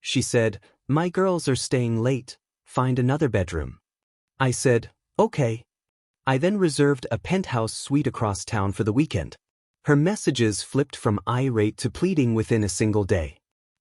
she said, "My girls are staying late. Find another bedroom." I said, "Okay." I then reserved a penthouse suite across town for the weekend. Her messages flipped from irate to pleading within a single day.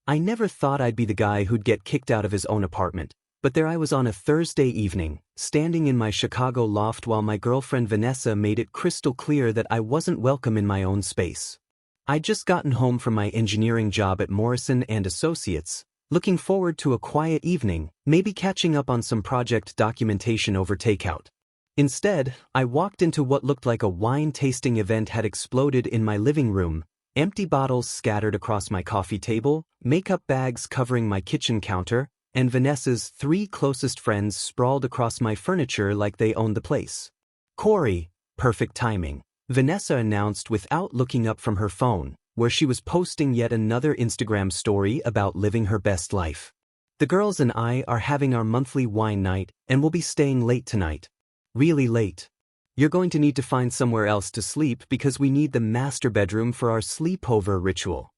I never thought I'd be the guy who'd get kicked out of his own apartment, but there I was on a Thursday evening, standing in my Chicago loft while my girlfriend Vanessa made it crystal clear that I wasn't welcome in my own space. I'd just gotten home from my engineering job at Morrison & Associates, looking forward to a quiet evening, maybe catching up on some project documentation over takeout. Instead, I walked into what looked like a wine-tasting event had exploded in my living room, empty bottles scattered across my coffee table, makeup bags covering my kitchen counter, and Vanessa's 3 closest friends sprawled across my furniture like they owned the place. "Corey," perfect timing, Vanessa announced without looking up from her phone, where she was posting yet another Instagram story about living her best life. "The girls and I are having our monthly wine night, and we'll be staying late tonight. Really late. You're going to need to find somewhere else to sleep because we need the master bedroom for our sleepover ritual."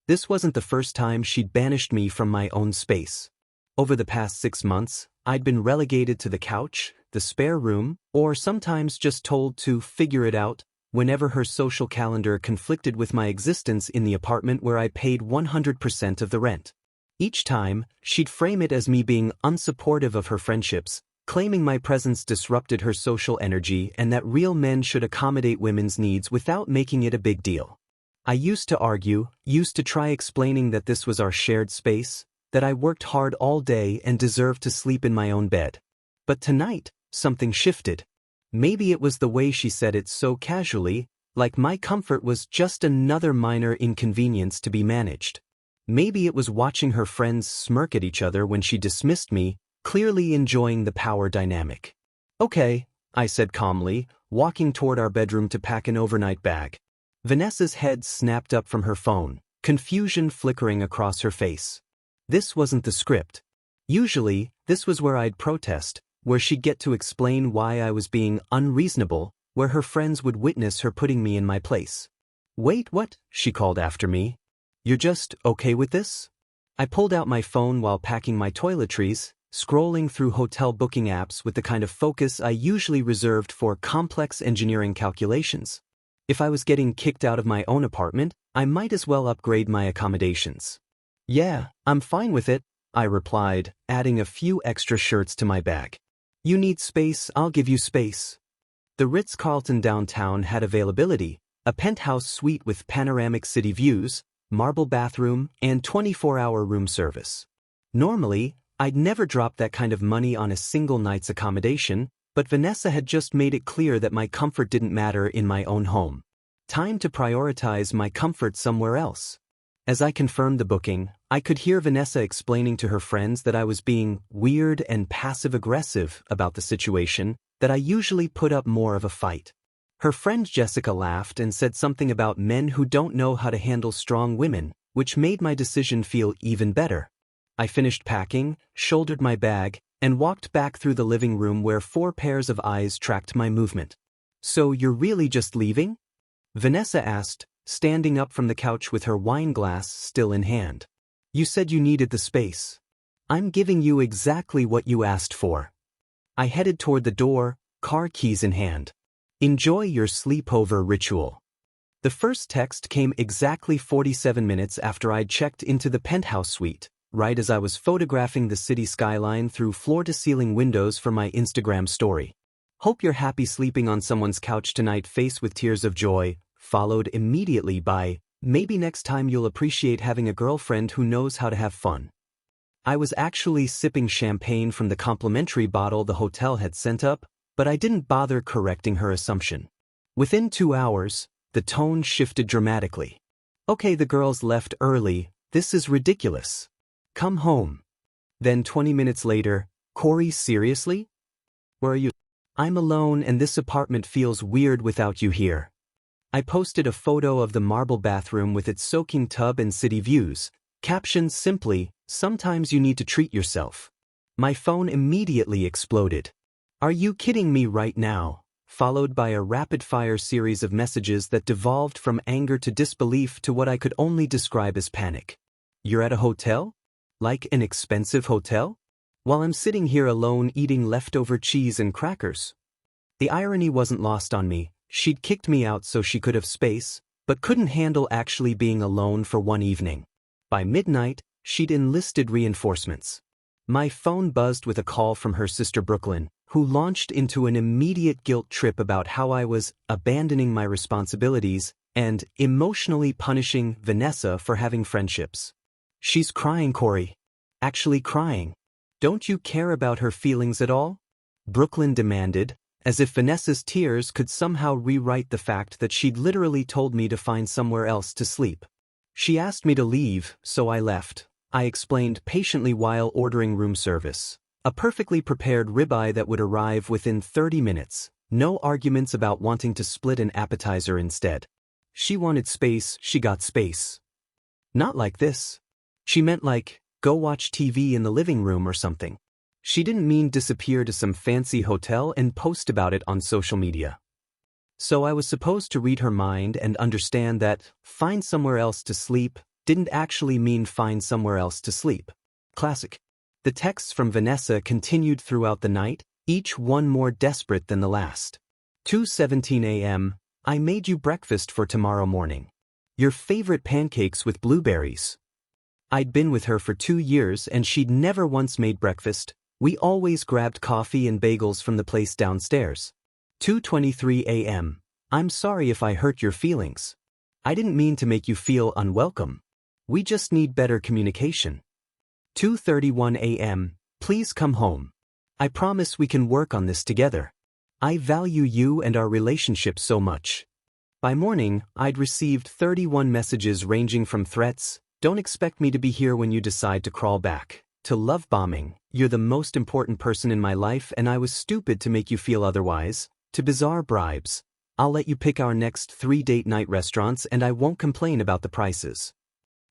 This wasn't the first time she'd banished me from my own space. Over the past 6 months, I'd been relegated to the couch, the spare room, or sometimes just told to figure it out whenever her social calendar conflicted with my existence in the apartment where I paid 100% of the rent. Each time, she'd frame it as me being unsupportive of her friendships, claiming my presence disrupted her social energy and that real men should accommodate women's needs without making it a big deal. I used to argue, used to try explaining that this was our shared space, that I worked hard all day and deserved to sleep in my own bed. But tonight, something shifted. Maybe it was the way she said it so casually, like my comfort was just another minor inconvenience to be managed. Maybe it was watching her friends smirk at each other when she dismissed me, clearly enjoying the power dynamic. "Okay," I said calmly, walking toward our bedroom to pack an overnight bag. Vanessa's head snapped up from her phone, confusion flickering across her face. This wasn't the script. Usually, this was where I'd protest, where she'd get to explain why I was being unreasonable, where her friends would witness her putting me in my place. "Wait, what?" she called after me. "You're just okay with this?" I pulled out my phone while packing my toiletries, scrolling through hotel booking apps with the kind of focus I usually reserved for complex engineering calculations. If I was getting kicked out of my own apartment, I might as well upgrade my accommodations. "Yeah, I'm fine with it," I replied, adding a few extra shirts to my bag. "You need space, I'll give you space." The Ritz-Carlton downtown had availability, a penthouse suite with panoramic city views, marble bathroom, and 24-hour room service. Normally, I'd never drop that kind of money on a single night's accommodation, but Vanessa had just made it clear that my comfort didn't matter in my own home. Time to prioritize my comfort somewhere else. As I confirmed the booking, I could hear Vanessa explaining to her friends that I was being weird and passive-aggressive about the situation, that I usually put up more of a fight. Her friend Jessica laughed and said something about men who don't know how to handle strong women, which made my decision feel even better. I finished packing, shouldered my bag, and walked back through the living room where 4 pairs of eyes tracked my movement. "So you're really just leaving?" Vanessa asked, standing up from the couch with her wine glass still in hand. "You said you needed the space. I'm giving you exactly what you asked for." I headed toward the door, car keys in hand. "Enjoy your sleepover ritual." The first text came exactly 47 minutes after I'd checked into the penthouse suite, right as I was photographing the city skyline through floor-to-ceiling windows for my Instagram story. "Hope you're happy sleeping on someone's couch tonight, face with tears of joy," followed immediately by, "Maybe next time you'll appreciate having a girlfriend who knows how to have fun." I was actually sipping champagne from the complimentary bottle the hotel had sent up, but I didn't bother correcting her assumption. Within 2 hours, the tone shifted dramatically. "Okay, the girls left early. This is ridiculous. Come home." Then 20 minutes later, "Corey, seriously? Where are you?" "I'm alone and this apartment feels weird without you here." I posted a photo of the marble bathroom with its soaking tub and city views, captioned simply, "Sometimes you need to treat yourself." My phone immediately exploded. "Are you kidding me right now?" Followed by a rapid-fire series of messages that devolved from anger to disbelief to what I could only describe as panic. "You're at a hotel? Like an expensive hotel? While I'm sitting here alone eating leftover cheese and crackers. The irony wasn't lost on me. She'd kicked me out so she could have space, but couldn't handle actually being alone for one evening. By midnight, she'd enlisted reinforcements. My phone buzzed with a call from her sister Brooklyn, who launched into an immediate guilt trip about how I was abandoning my responsibilities and emotionally punishing Vanessa for having friendships. She's crying, Corey. Actually crying. Don't you care about her feelings at all? Brooklyn demanded, as if Vanessa's tears could somehow rewrite the fact that she'd literally told me to find somewhere else to sleep. She asked me to leave, so I left. I explained patiently while ordering room service. A perfectly prepared ribeye that would arrive within 30 minutes. No arguments about wanting to split an appetizer instead. She wanted space, she got space. Not like this. She meant like, go watch TV in the living room or something. She didn't mean disappear to some fancy hotel and post about it on social media. So I was supposed to read her mind and understand that find somewhere else to sleep didn't actually mean find somewhere else to sleep. Classic. The texts from Vanessa continued throughout the night, each one more desperate than the last. 2:17 a.m., I made you breakfast for tomorrow morning. Your favorite pancakes with blueberries. I'd been with her for 2 years and she'd never once made breakfast. We always grabbed coffee and bagels from the place downstairs. 2:23 a.m. I'm sorry if I hurt your feelings. I didn't mean to make you feel unwelcome. We just need better communication. 2:31 a.m. Please come home. I promise we can work on this together. I value you and our relationship so much. By morning, I'd received 31 messages ranging from threats, don't expect me to be here when you decide to crawl back, to love bombing, you're the most important person in my life and I was stupid to make you feel otherwise, to bizarre bribes. I'll let you pick our next 3 date night restaurants and I won't complain about the prices.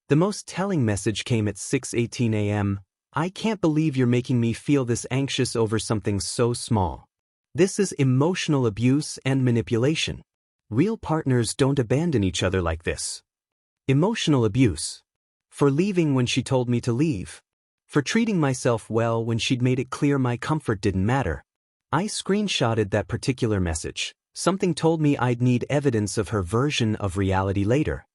The most telling message came at 6:18 a.m. I can't believe you're making me feel this anxious over something so small. This is emotional abuse and manipulation. Real partners don't abandon each other like this. Emotional abuse. For leaving when she told me to leave. For treating myself well when she'd made it clear my comfort didn't matter. I screenshotted that particular message. Something told me I'd need evidence of her version of reality later.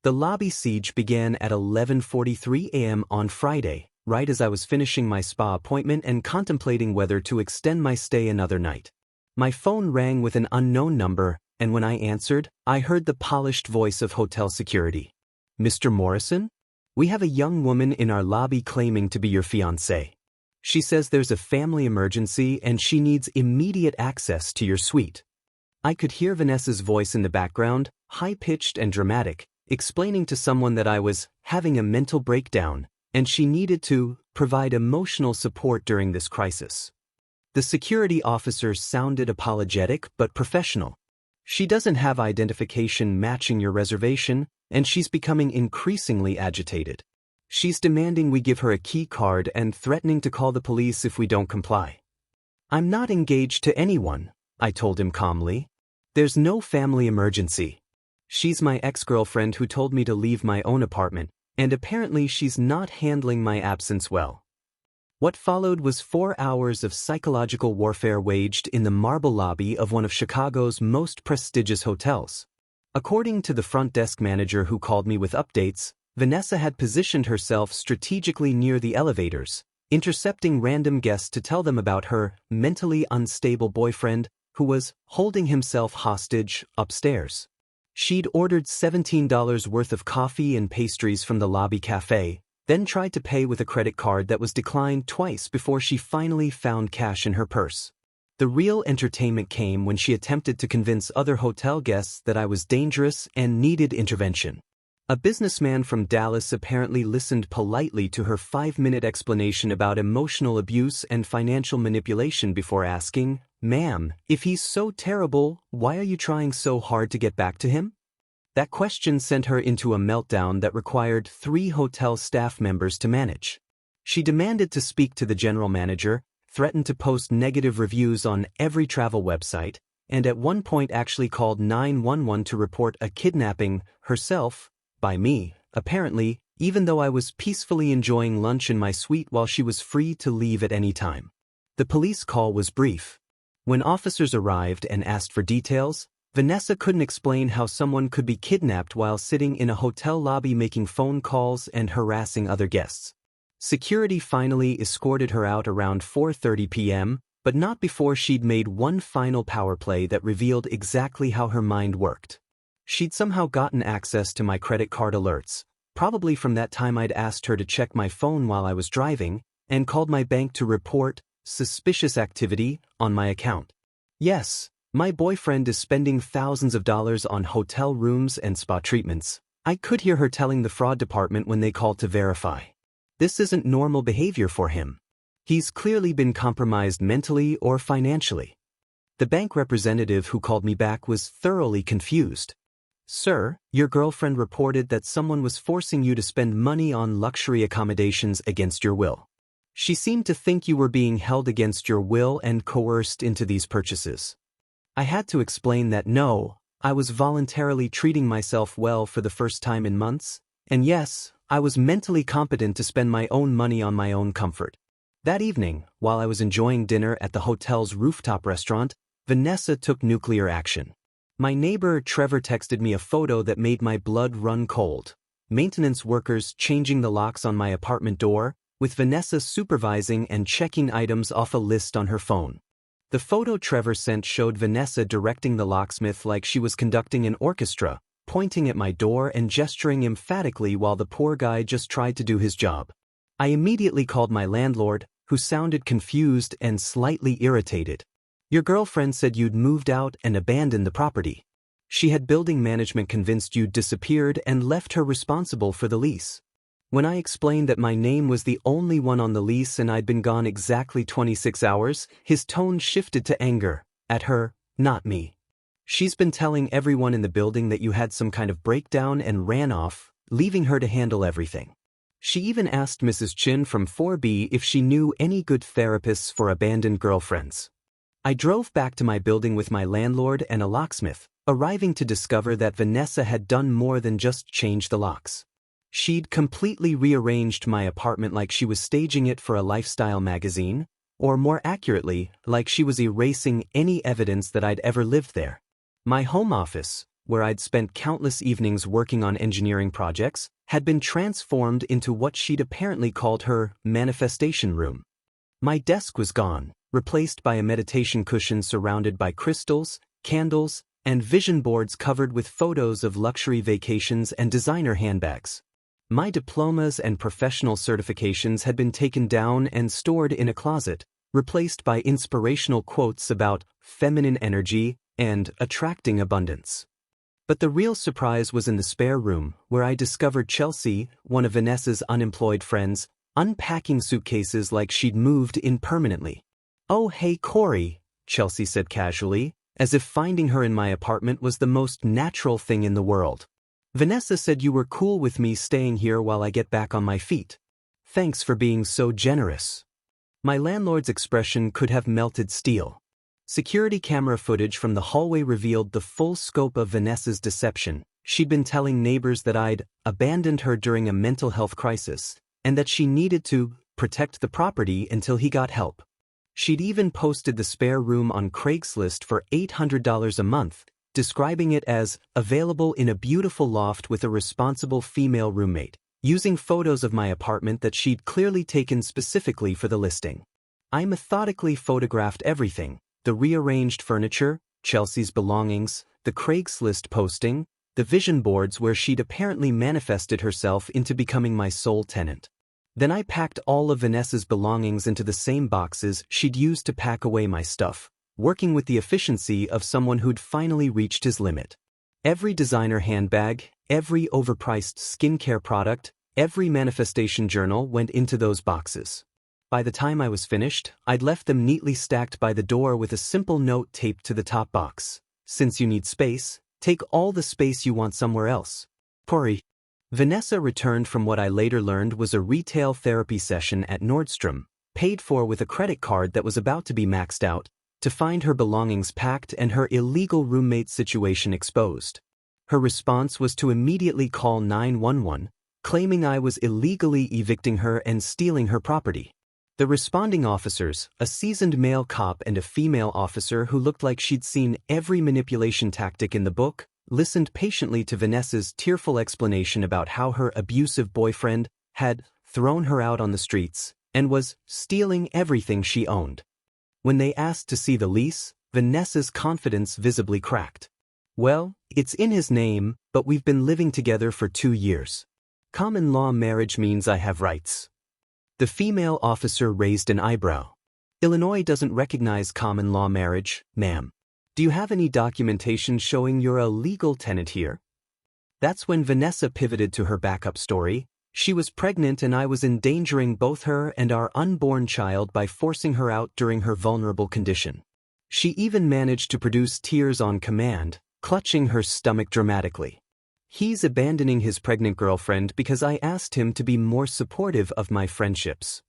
The lobby siege began at 11:43 a.m. on Friday, right as I was finishing my spa appointment and contemplating whether to extend my stay another night. My phone rang with an unknown number, and when I answered, I heard the polished voice of hotel security. Mr. Morrison? We have a young woman in our lobby claiming to be your fiancé. She says there's a family emergency and she needs immediate access to your suite. I could hear Vanessa's voice in the background, high-pitched and dramatic, explaining to someone that I was having a mental breakdown, and she needed to provide emotional support during this crisis. The security officer sounded apologetic but professional. She doesn't have identification matching your reservation, and she's becoming increasingly agitated. She's demanding we give her a key card and threatening to call the police if we don't comply. I'm not engaged to anyone, I told him calmly. There's no family emergency. She's my ex-girlfriend who told me to leave my own apartment, and apparently she's not handling my absence well. What followed was 4 hours of psychological warfare waged in the marble lobby of one of Chicago's most prestigious hotels. According to the front desk manager who called me with updates, Vanessa had positioned herself strategically near the elevators, intercepting random guests to tell them about her mentally unstable boyfriend who was holding himself hostage upstairs. She'd ordered $17 worth of coffee and pastries from the lobby cafe, then tried to pay with a credit card that was declined twice before she finally found cash in her purse. The real entertainment came when she attempted to convince other hotel guests that I was dangerous and needed intervention. A businessman from Dallas apparently listened politely to her 5-minute explanation about emotional abuse and financial manipulation before asking, "Ma'am, if he's so terrible, why are you trying so hard to get back to him?" That question sent her into a meltdown that required 3 hotel staff members to manage. She demanded to speak to the general manager, threatened to post negative reviews on every travel website, and at one point actually called 911 to report a kidnapping herself by me apparently, even though I was peacefully enjoying lunch in my suite while she was free to leave at any time. The police call was brief. When officers arrived and asked for details, Vanessa couldn't explain how someone could be kidnapped while sitting in a hotel lobby making phone calls and harassing other guests. Security finally escorted her out around 4:30 p.m., but not before she'd made one final power play that revealed exactly how her mind worked. She'd somehow gotten access to my credit card alerts, probably from that time I'd asked her to check my phone while I was driving, and called my bank to report suspicious activity on my account. Yes, my boyfriend is spending thousands of dollars on hotel rooms and spa treatments. I could hear her telling the fraud department when they called to verify. This isn't normal behavior for him. He's clearly been compromised mentally or financially. The bank representative who called me back was thoroughly confused. Sir, your girlfriend reported that someone was forcing you to spend money on luxury accommodations against your will. She seemed to think you were being held against your will and coerced into these purchases. I had to explain that no, I was voluntarily treating myself well for the first time in months, and yes, I was mentally competent to spend my own money on my own comfort. That evening, while I was enjoying dinner at the hotel's rooftop restaurant, Vanessa took nuclear action. My neighbor Trevor texted me a photo that made my blood run cold. Maintenance workers changing the locks on my apartment door, with Vanessa supervising and checking items off a list on her phone. The photo Trevor sent showed Vanessa directing the locksmith like she was conducting an orchestra, pointing at my door and gesturing emphatically while the poor guy just tried to do his job. I immediately called my landlord, who sounded confused and slightly irritated. Your girlfriend said you'd moved out and abandoned the property. She had building management convinced you'd disappeared and left her responsible for the lease. When I explained that my name was the only one on the lease and I'd been gone exactly 26 hours, his tone shifted to anger, at her, not me. She's been telling everyone in the building that you had some kind of breakdown and ran off, leaving her to handle everything. She even asked Mrs. Chin from 4B if she knew any good therapists for abandoned girlfriends. I drove back to my building with my landlord and a locksmith, arriving to discover that Vanessa had done more than just change the locks. She'd completely rearranged my apartment like she was staging it for a lifestyle magazine, or more accurately, like she was erasing any evidence that I'd ever lived there. My home office, where I'd spent countless evenings working on engineering projects, had been transformed into what she'd apparently called her manifestation room. My desk was gone, replaced by a meditation cushion surrounded by crystals, candles, and vision boards covered with photos of luxury vacations and designer handbags. My diplomas and professional certifications had been taken down and stored in a closet, replaced by inspirational quotes about feminine energy and attracting abundance. But the real surprise was in the spare room, where I discovered Chelsea, one of Vanessa's unemployed friends, unpacking suitcases like she'd moved in permanently. "Oh hey Corey," Chelsea said casually, as if finding her in my apartment was the most natural thing in the world. "Vanessa said you were cool with me staying here while I get back on my feet. Thanks for being so generous." My landlord's expression could have melted steel. Security camera footage from the hallway revealed the full scope of Vanessa's deception. She'd been telling neighbors that I'd abandoned her during a mental health crisis, and that she needed to protect the property until he got help. She'd even posted the spare room on Craigslist for $800 a month, describing it as available in a beautiful loft with a responsible female roommate, using photos of my apartment that she'd clearly taken specifically for the listing. I methodically photographed everything: the rearranged furniture, Chelsea's belongings, the Craigslist posting, the vision boards where she'd apparently manifested herself into becoming my sole tenant. Then I packed all of Vanessa's belongings into the same boxes she'd used to pack away my stuff, working with the efficiency of someone who'd finally reached his limit. Every designer handbag, every overpriced skincare product, every manifestation journal went into those boxes. By the time I was finished, I'd left them neatly stacked by the door with a simple note taped to the top box: "Since you need space, take all the space you want somewhere else. Corey." Vanessa returned from what I later learned was a retail therapy session at Nordstrom, paid for with a credit card that was about to be maxed out, to find her belongings packed and her illegal roommate situation exposed. Her response was to immediately call 911, claiming I was illegally evicting her and stealing her property. The responding officers, a seasoned male cop and a female officer who looked like she'd seen every manipulation tactic in the book, listened patiently to Vanessa's tearful explanation about how her abusive boyfriend had thrown her out on the streets and was stealing everything she owned. When they asked to see the lease, Vanessa's confidence visibly cracked. Well, it's in his name, but we've been living together for 2 years. Common law marriage means I have rights. The female officer raised an eyebrow. Illinois doesn't recognize common law marriage, ma'am. Do you have any documentation showing you're a legal tenant here? That's when Vanessa pivoted to her backup story. She was pregnant and I was endangering both her and our unborn child by forcing her out during her vulnerable condition. She even managed to produce tears on command, clutching her stomach dramatically. He's abandoning his pregnant girlfriend because I asked him to be more supportive of my friendships.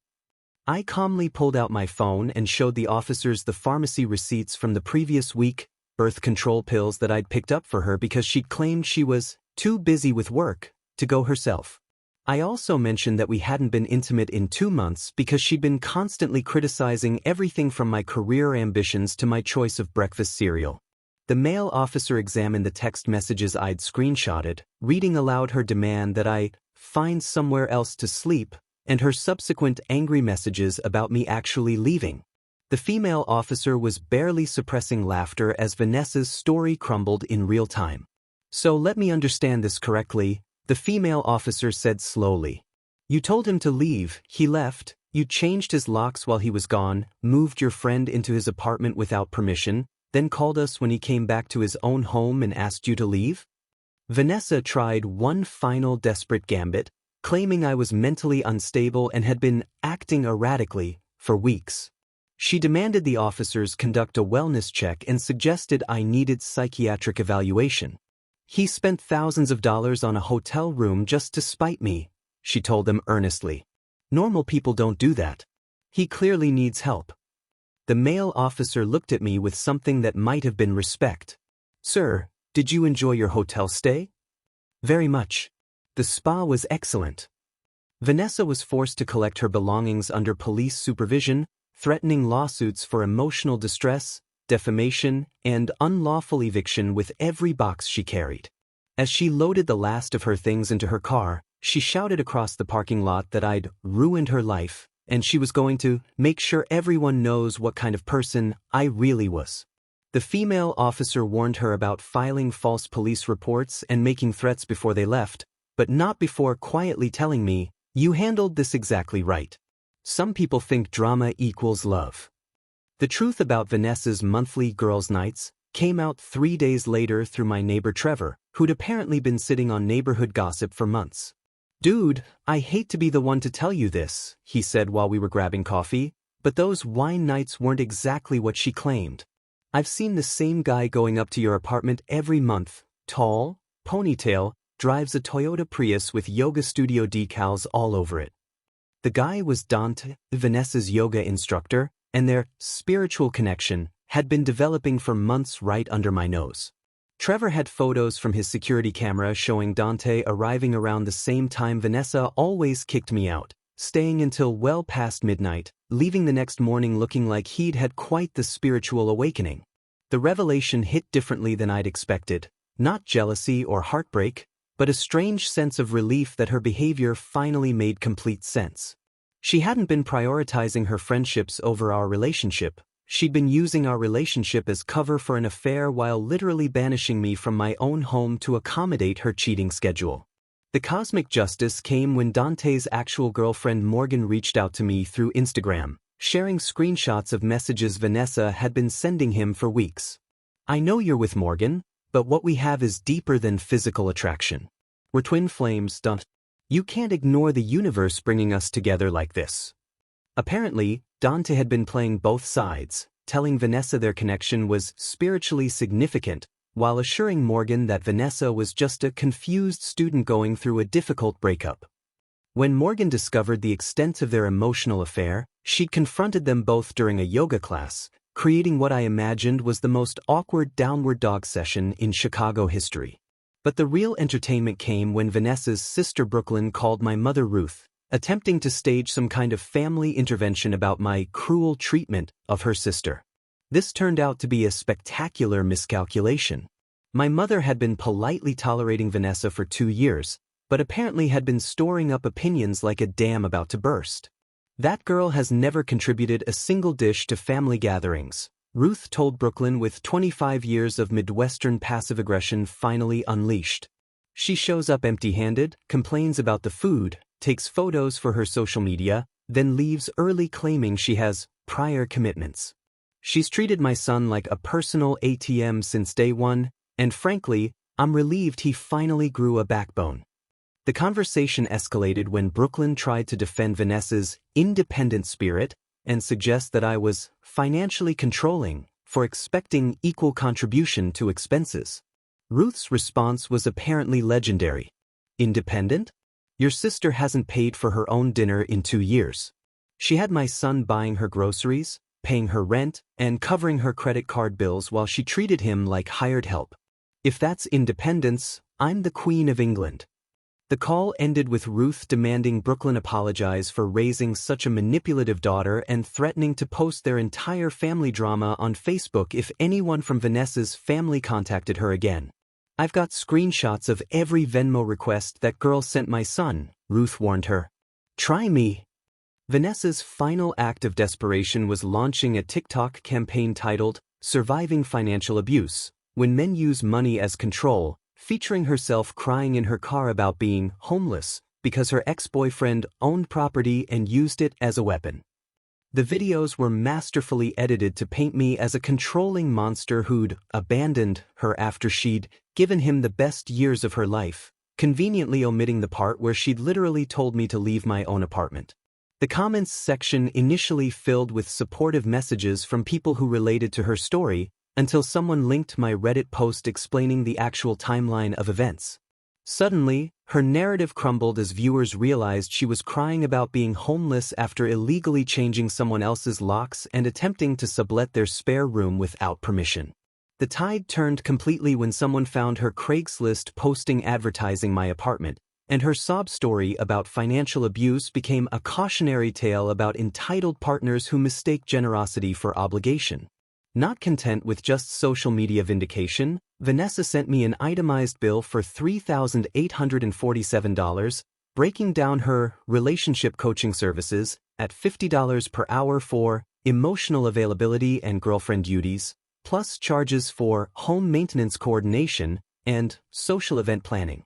I calmly pulled out my phone and showed the officers the pharmacy receipts from the previous week, birth control pills that I'd picked up for her because she'd claimed she was too busy with work to go herself. I also mentioned that we hadn't been intimate in 2 months because she'd been constantly criticizing everything from my career ambitions to my choice of breakfast cereal. The male officer examined the text messages I'd screenshotted, reading aloud her demand that I find somewhere else to sleep, and her subsequent angry messages about me actually leaving. The female officer was barely suppressing laughter as Vanessa's story crumbled in real time. So let me understand this correctly, the female officer said slowly. You told him to leave, he left, you changed his locks while he was gone, moved your friend into his apartment without permission, then called us when he came back to his own home and asked you to leave? Vanessa tried one final desperate gambit, claiming I was mentally unstable and had been acting erratically for weeks. She demanded the officers conduct a wellness check and suggested I needed psychiatric evaluation. He spent thousands of dollars on a hotel room just to spite me, she told them earnestly. Normal people don't do that. He clearly needs help. The male officer looked at me with something that might have been respect. Sir, did you enjoy your hotel stay? Very much. The spa was excellent. Vanessa was forced to collect her belongings under police supervision, threatening lawsuits for emotional distress, defamation, and unlawful eviction with every box she carried. As she loaded the last of her things into her car, she shouted across the parking lot that I'd ruined her life, and she was going to make sure everyone knows what kind of person I really was. The female officer warned her about filing false police reports and making threats before they left, but not before quietly telling me, you handled this exactly right. Some people think drama equals love. The truth about Vanessa's monthly girls' nights came out 3 days later through my neighbor Trevor, who'd apparently been sitting on neighborhood gossip for months. Dude, I hate to be the one to tell you this, he said while we were grabbing coffee, but those wine nights weren't exactly what she claimed. I've seen the same guy going up to your apartment every month, tall, ponytail, drives a Toyota Prius with yoga studio decals all over it. The guy was Dante, Vanessa's yoga instructor, and their spiritual connection had been developing for months right under my nose. Trevor had photos from his security camera showing Dante arriving around the same time Vanessa always kicked me out, staying until well past midnight, leaving the next morning looking like he'd had quite the spiritual awakening. The revelation hit differently than I'd expected, not jealousy or heartbreak, but a strange sense of relief that her behavior finally made complete sense. She hadn't been prioritizing her friendships over our relationship. She'd been using our relationship as cover for an affair while literally banishing me from my own home to accommodate her cheating schedule. The cosmic justice came when Dante's actual girlfriend Morgan reached out to me through Instagram, sharing screenshots of messages Vanessa had been sending him for weeks. I know you're with Morgan, but what we have is deeper than physical attraction. We're twin flames, Dante. You can't ignore the universe bringing us together like this. Apparently, Dante had been playing both sides, telling Vanessa their connection was spiritually significant, while assuring Morgan that Vanessa was just a confused student going through a difficult breakup. When Morgan discovered the extent of their emotional affair, she'd confronted them both during a yoga class, creating what I imagined was the most awkward downward dog session in Chicago history. But the real entertainment came when Vanessa's sister Brooklyn called my mother Ruth, attempting to stage some kind of family intervention about my cruel treatment of her sister. This turned out to be a spectacular miscalculation. My mother had been politely tolerating Vanessa for 2 years, but apparently had been storing up opinions like a dam about to burst. That girl has never contributed a single dish to family gatherings, Ruth told Brooklyn, with 25 years of Midwestern passive aggression finally unleashed. She shows up empty-handed, complains about the food, takes photos for her social media, then leaves early claiming she has prior commitments. She's treated my son like a personal ATM since day one, and frankly, I'm relieved he finally grew a backbone. The conversation escalated when Brooklyn tried to defend Vanessa's independent spirit and suggest that I was financially controlling for expecting equal contribution to expenses. Ruth's response was apparently legendary. Independent? Your sister hasn't paid for her own dinner in 2 years. She had my son buying her groceries, paying her rent, and covering her credit card bills while she treated him like hired help. If that's independence, I'm the Queen of England. The call ended with Ruth demanding Brooklyn apologize for raising such a manipulative daughter and threatening to post their entire family drama on Facebook if anyone from Vanessa's family contacted her again. I've got screenshots of every Venmo request that girl sent my son, Ruth warned her. Try me. Vanessa's final act of desperation was launching a TikTok campaign titled Surviving Financial Abuse, When Men Use Money as Control, featuring herself crying in her car about being homeless because her ex-boyfriend owned property and used it as a weapon. The videos were masterfully edited to paint me as a controlling monster who'd abandoned her after she'd given him the best years of her life, conveniently omitting the part where she'd literally told me to leave my own apartment. The comments section initially filled with supportive messages from people who related to her story, until someone linked my Reddit post explaining the actual timeline of events. Suddenly, her narrative crumbled as viewers realized she was crying about being homeless after illegally changing someone else's locks and attempting to sublet their spare room without permission. The tide turned completely when someone found her Craigslist posting advertising my apartment, and her sob story about financial abuse became a cautionary tale about entitled partners who mistake generosity for obligation. Not content with just social media vindication, Vanessa sent me an itemized bill for $3,847, breaking down her relationship coaching services at $50 per hour for emotional availability and girlfriend duties, plus charges for home maintenance coordination and social event planning.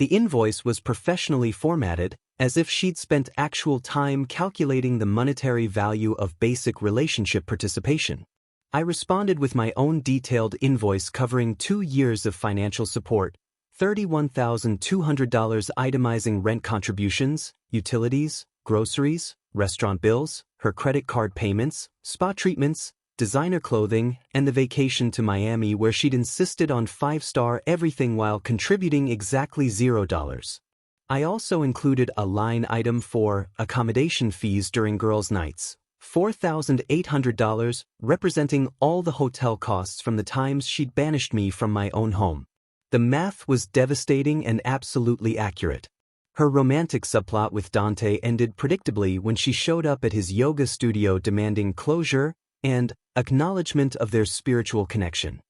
The invoice was professionally formatted, as if she'd spent actual time calculating the monetary value of basic relationship participation. I responded with my own detailed invoice covering 2 years of financial support, $31,200 itemizing rent contributions, utilities, groceries, restaurant bills, her credit card payments, spa treatments, designer clothing, and the vacation to Miami where she'd insisted on 5-star everything while contributing exactly $0. I also included a line item for accommodation fees during girls' nights, $4,800, representing all the hotel costs from the times she'd banished me from my own home. The math was devastating and absolutely accurate. Her romantic subplot with Dante ended predictably when she showed up at his yoga studio demanding closure and acknowledgement of their spiritual connection.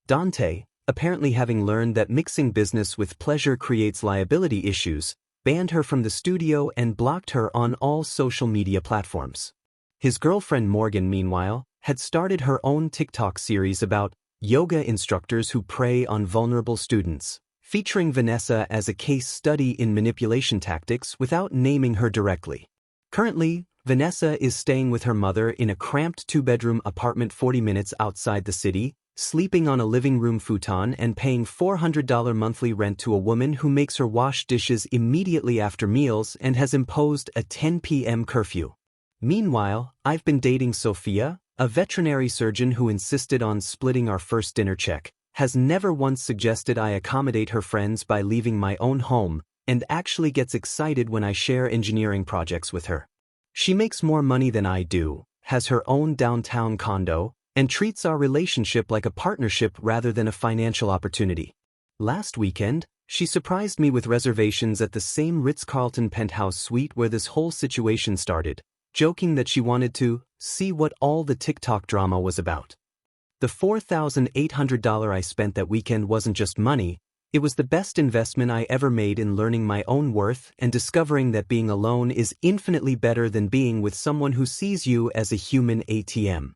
Dante, apparently having learned that mixing business with pleasure creates liability issues, banned her from the studio and blocked her on all social media platforms. His girlfriend Morgan, meanwhile, had started her own TikTok series about yoga instructors who prey on vulnerable students, featuring Vanessa as a case study in manipulation tactics without naming her directly. Currently, Vanessa is staying with her mother in a cramped 2-bedroom apartment 40 minutes outside the city, sleeping on a living room futon and paying $400 monthly rent to a woman who makes her wash dishes immediately after meals and has imposed a 10 p.m. curfew. Meanwhile, I've been dating Sophia, a veterinary surgeon who insisted on splitting our first dinner check, has never once suggested I accommodate her friends by leaving my own home, and actually gets excited when I share engineering projects with her. She makes more money than I do, has her own downtown condo, and treats our relationship like a partnership rather than a financial opportunity. Last weekend, she surprised me with reservations at the same Ritz-Carlton penthouse suite where this whole situation started, joking that she wanted to see what all the TikTok drama was about. The $4,800 I spent that weekend wasn't just money, it was the best investment I ever made in learning my own worth and discovering that being alone is infinitely better than being with someone who sees you as a human ATM.